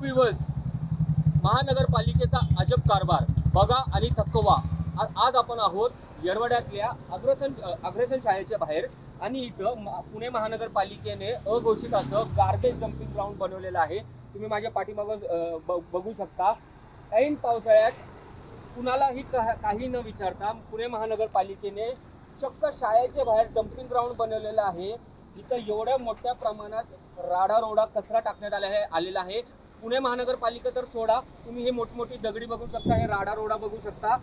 Viewers, महानगरपालिकेचा अजब कारभार बघा आणि थक्क व्हा। आज आपण आहोत येरवड्यातल्या अग्रसेन शाळेच्या बाहेर आणि इथं पुणे महानगरपालिकेने अघोषित असं गार्बेज डम्पिंग ग्राउंड बनवलेलं आहे। तुम्ही माझ्या पाठीमागं बघू शकता। ऐन पावसाळ्यात कुणालाही काही न विचारता पुणे महानगरपालिकेने चक्क शाळेच्या बाहेर डम्पिंग ग्राउंड बनवलेलं आहे। इथं एवढ्या मोठ्या प्रमाणात राडारोडा कचरा टाकण्यात आलेला आहे। पुणे महानगरपालिका तर सोडा, तुम्ही हे मोठमोठी दगडी बघू शकता, हे राडारोडा बघू शकता।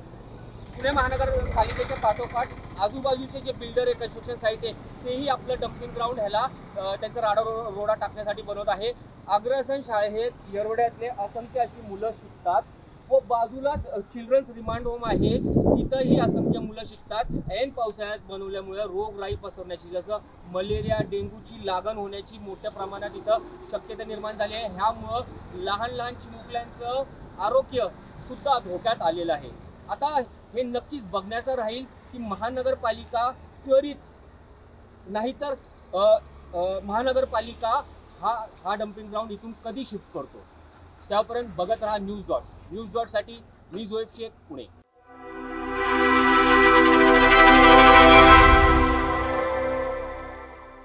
पुणे महानगरपालिकेच्या पाठोपाठ आजूबाजूचे जे बिल्डर आहे, कन्स्ट्रक्शन साईट आहे, तेही आपलं डम्पिंग ग्राउंड ह्याला त्यांचा राडारोडा टाकण्यासाठी बनवत आहे। अग्रसेन शाळेत येरवड्यातले असंख्य अशी मुलं शिकतात व बाजूलाच चिल्ड्रन्स रिमांड होम आहे, तिथंही असंख्य मुलं शिकतात। ऐन पावसाळ्यात बनवल्यामुळे रोगराई पसरण्याची, जसं मलेरिया डेंग्यूची लागण होण्याची मोठ्या प्रमाणात इथं शक्यता निर्माण झाली आहे। ह्यामुळं लहान चिमुकल्यांचं आरोग्य सुद्धा धोक्यात आलेलं आहे। आता हे नक्कीच बघण्याचं राहील की महानगरपालिका त्वरित, नाहीतर महानगरपालिका हा डम्पिंग ग्राउंड इथून कधी शिफ्ट करतो। त्यापर्यंत बघत राहा न्यूज डॉट्स साठी मी जोएब शेख, पुणे।